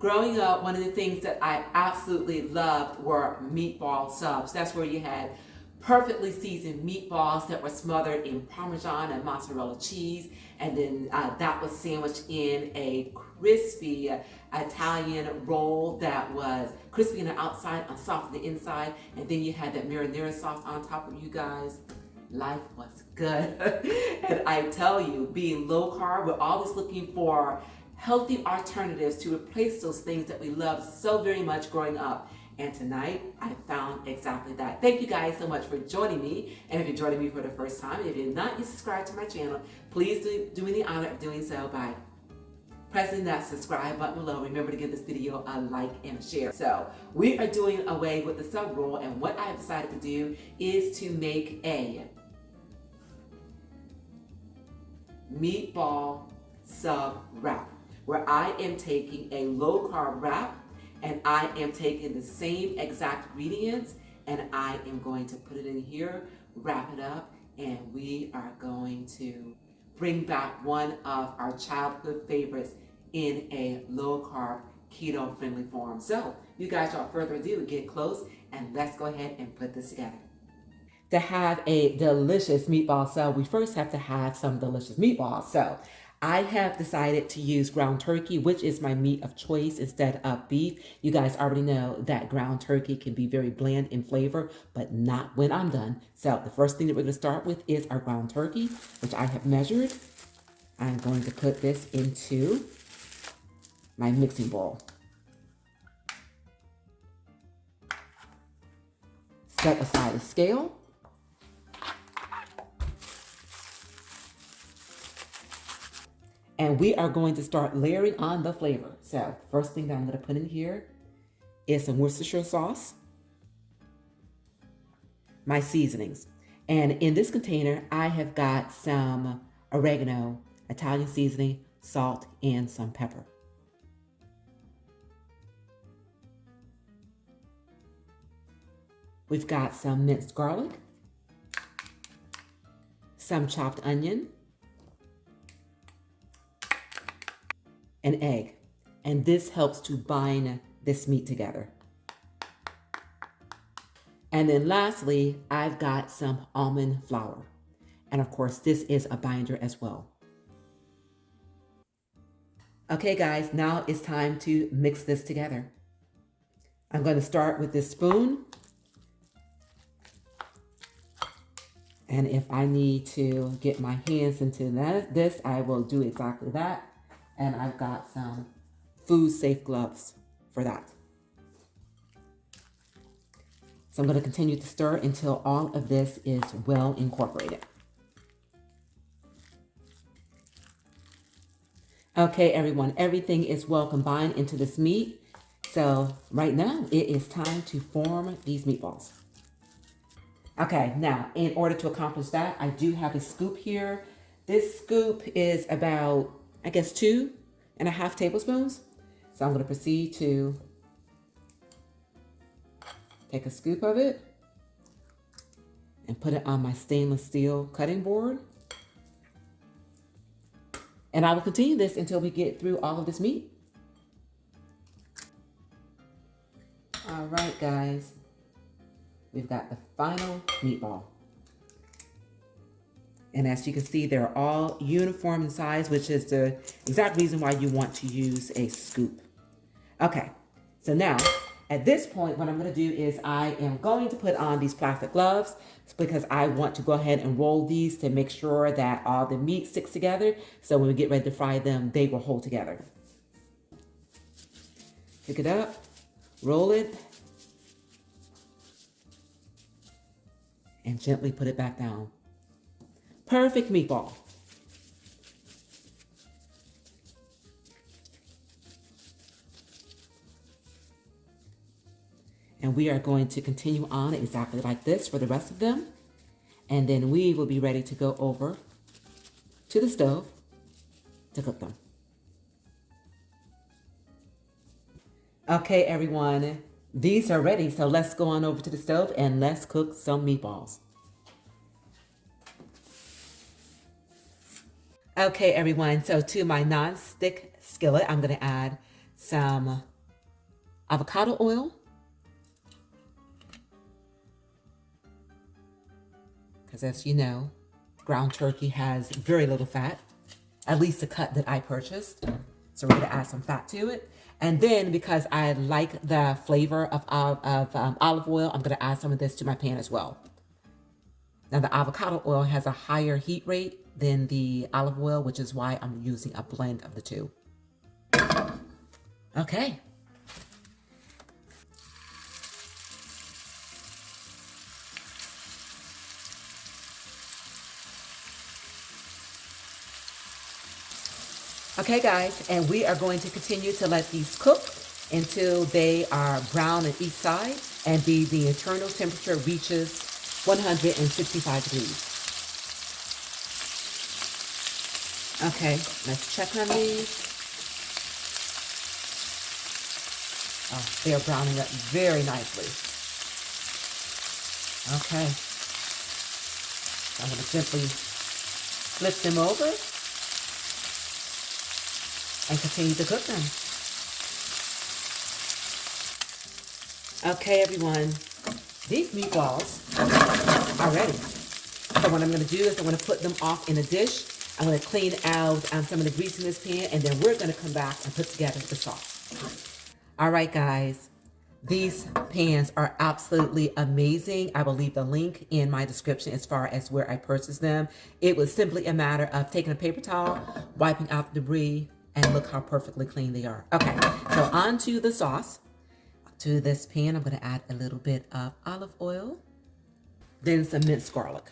Growing up, one of the things that I absolutely loved were meatball subs. That's where you had perfectly seasoned meatballs that were smothered in Parmesan and mozzarella cheese, and then that was sandwiched in a crispy Italian roll that was crispy on the outside and soft on the inside, and then you had that marinara sauce on top of you guys. Life was good. And I tell you, being low carb, we're always looking for healthy alternatives to replace those things that we loved so very much growing up. And tonight, I found exactly that. Thank you guys so much for joining me. And if you're joining me for the first time, if you're not yet subscribed to my channel, please do me the honor of doing so by pressing that subscribe button below. Remember to give this video a like and a share. So we are doing away with the sub roll, and what I've decided to do is to make a meatball sub wrap, where I am taking a low carb wrap and I am taking the same exact ingredients and I am going to put it in here, wrap it up, and we are going to bring back one of our childhood favorites in a low carb keto friendly form. So you guys, without further ado, get close and let's go ahead and put this together. To have a delicious meatball sub, we first have to have some delicious meatballs. So I have decided to use ground turkey, which is my meat of choice instead of beef. You guys already know that ground turkey can be very bland in flavor, but not when I'm done. So the first thing that we're going to start with is our ground turkey, which I have measured. I'm going to put this into my mixing bowl. Set aside a scale. And we are going to start layering on the flavor. So first thing that I'm going to put in here is some Worcestershire sauce, my seasonings. And in this container, I have got some oregano, Italian seasoning, salt, and some pepper. We've got some minced garlic, some chopped onion, an egg, and this helps to bind this meat together. And then lastly, I've got some almond flour. And of course, this is a binder as well. Okay guys, now it's time to mix this together. I'm going to start with this spoon. And if I need to get my hands into this, I will do exactly that. And I've got some food safe gloves for that. So I'm going to continue to stir until all of this is well incorporated. Okay, everyone, everything is well combined into this meat. So right now it is time to form these meatballs. Okay, now in order to accomplish that, I do have a scoop here. This scoop is about, I guess, 2.5 tablespoons. So I'm going to proceed to take a scoop of it and put it on my stainless steel cutting board. And I will continue this until we get through all of this meat. All right, guys. We've got the final meatball. And as you can see, they're all uniform in size, which is the exact reason why you want to use a scoop. Okay, so now at this point, what I'm going to do is I am going to put on these plastic gloves because I want to go ahead and roll these to make sure that all the meat sticks together. So when we get ready to fry them, they will hold together. Pick it up, roll it, and gently put it back down. Perfect meatball. And we are going to continue on exactly like this for the rest of them. And then we will be ready to go over to the stove to cook them. Okay, everyone, these are ready. So let's go on over to the stove and let's cook some meatballs. Okay, everyone, so to my non-stick skillet, I'm going to add some avocado oil, because as you know, ground turkey has very little fat, at least the cut that I purchased. So we're gonna add some fat to it. And then because I like the flavor of olive oil, I'm gonna add some of this to my pan as well. Now the avocado oil has a higher heat rate than the olive oil, which is why I'm using a blend of the two. Okay. Okay guys, and we are going to continue to let these cook until they are brown on each side and the internal temperature reaches 165 degrees. Okay, let's check on these. Oh, they are browning up very nicely. Okay. I'm going to simply flip them over and continue to cook them. Okay, everyone, these meatballs are ready. So what I'm going to do is I'm going to put them off in a dish. I'm going to clean out some of the grease in this pan, and then we're going to come back and put together the sauce. All right, guys, these pans are absolutely amazing. I will leave the link in my description as far as where I purchased them. It was simply a matter of taking a paper towel, wiping out the debris, and look how perfectly clean they are. Okay, so on to the sauce. To this pan, I'm going to add a little bit of olive oil, then some minced garlic.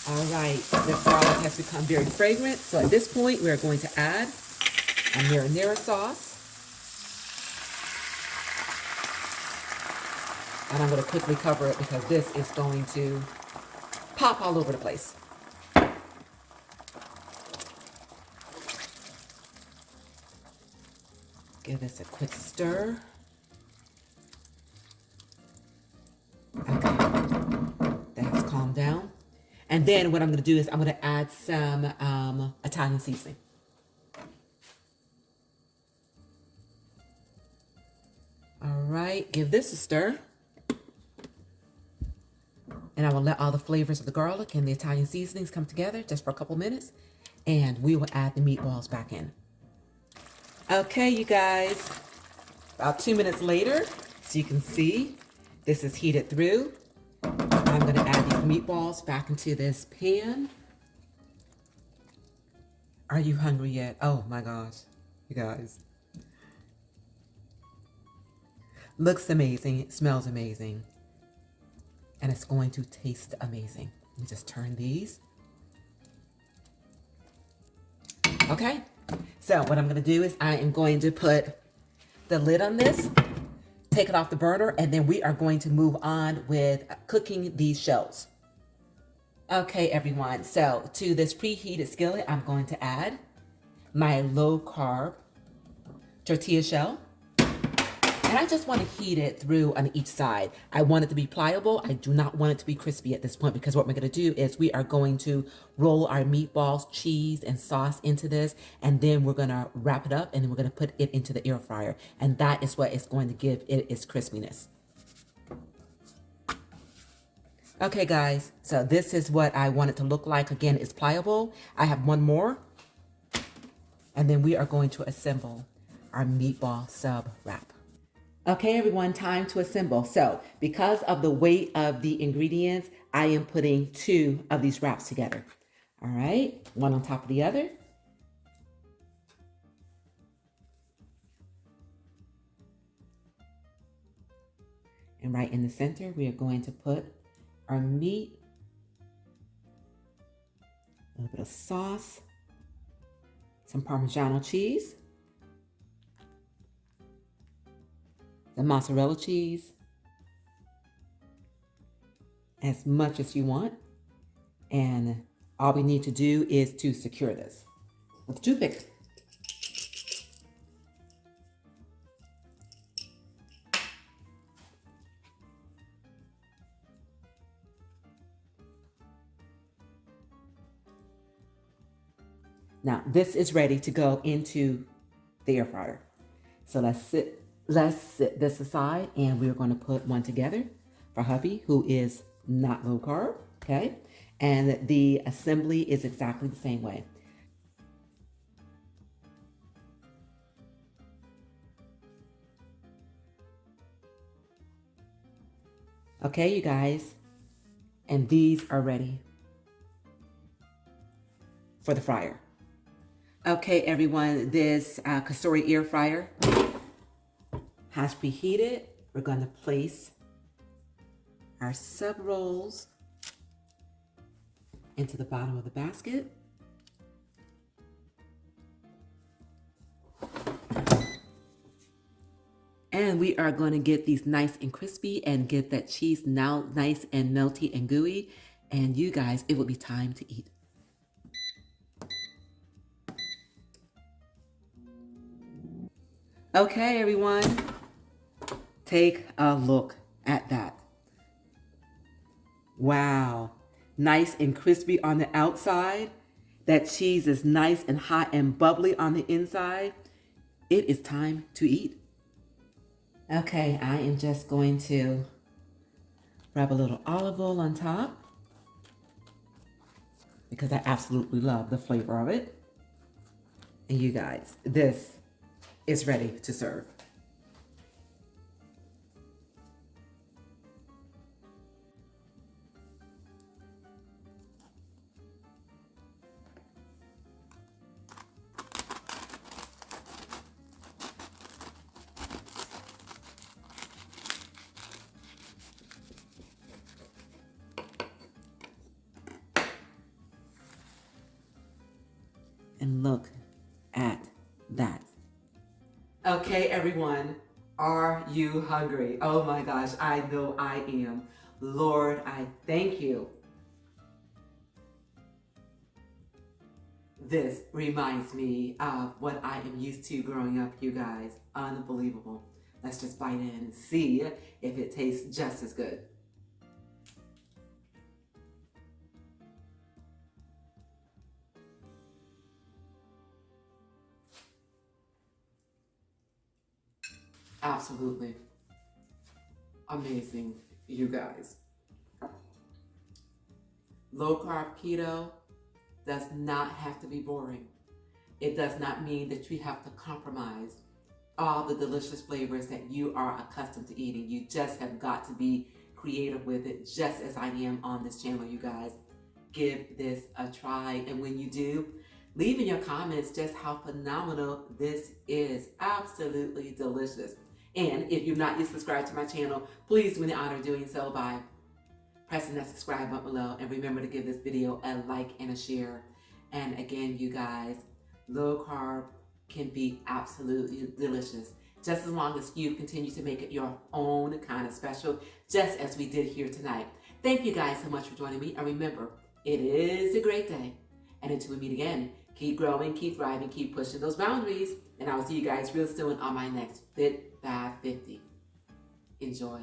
All right, the garlic has become very fragrant. So at this point, we are going to add a marinara sauce. And I'm going to quickly cover it because this is going to pop all over the place. Give this a quick stir. Okay, that's calmed down. And then what I'm going to do is I'm going to add some Italian seasoning. All right, give this a stir. And I will let all the flavors of the garlic and the Italian seasonings come together just for a couple minutes. And we will add the meatballs back in. Okay, you guys, about 2 minutes later, so you can see this is heated through. I'm going to add these meatballs back into this pan. Are you hungry yet? Oh my gosh, you guys. Looks amazing, it smells amazing, and it's going to taste amazing. Let me just turn these. Okay, so what I'm going to do is I am going to put the lid on this, take it off the burner, and then we are going to move on with cooking these shells. Okay, everyone, so to this preheated skillet, I'm going to add my low-carb tortilla shell. And I just want to heat it through on each side. I want it to be pliable. I do not want it to be crispy at this point, because what we're going to do is we are going to roll our meatballs, cheese, and sauce into this, and then we're going to wrap it up, and then we're going to put it into the air fryer. And that is what is going to give it its crispiness. Okay, guys, so this is what I want it to look like. Again, it's pliable. I have one more, and then we are going to assemble our meatball sub wrap. Okay, everyone, time to assemble. So because of the weight of the ingredients, I am putting 2 of these wraps together. All right, one on top of the other. And right in the center, we are going to put our meat, a little bit of sauce, some Parmesan cheese, the mozzarella cheese, as much as you want. And all we need to do is to secure this with a toothpick. Now this is ready to go into the air fryer. So let's set this aside, and we're going to put one together for hubby, who is not low carb, okay? And the assembly is exactly the same way. Okay, you guys, and these are ready for the fryer. Okay, everyone, this Castore air fryer has preheated. We're going to place our sub rolls into the bottom of the basket. And we are going to get these nice and crispy and get that cheese now nice and melty and gooey. And you guys, it will be time to eat. Okay, everyone, take a look at that. Wow, nice and crispy on the outside. That cheese is nice and hot and bubbly on the inside. It is time to eat. Okay, I am just going to rub a little olive oil on top because I absolutely love the flavor of it. And you guys, this is ready to serve. And look at that. Okay, everyone, are you hungry? Oh my gosh, I know I am. Lord, I thank you. This reminds me of what I am used to growing up, you guys. Unbelievable. Let's just bite in and see if it tastes just as good. Absolutely amazing, you guys. Low carb keto does not have to be boring. It does not mean that you have to compromise all the delicious flavors that you are accustomed to eating. You just have got to be creative with it, just as I am on this channel, you guys. Give this a try, and when you do, leave in your comments just how phenomenal this is. Absolutely delicious. And if you've not yet subscribed to my channel, please do me the honor of doing so by pressing that subscribe button below, and remember to give this video a like and a share. And again, you guys, low carb can be absolutely delicious, just as long as you continue to make it your own kind of special, just as we did here tonight. Thank you guys so much for joining me, and remember, it is a great day. And until we meet again, keep growing, keep thriving, keep pushing those boundaries, and I will see you guys real soon on my next Fit 550. Enjoy.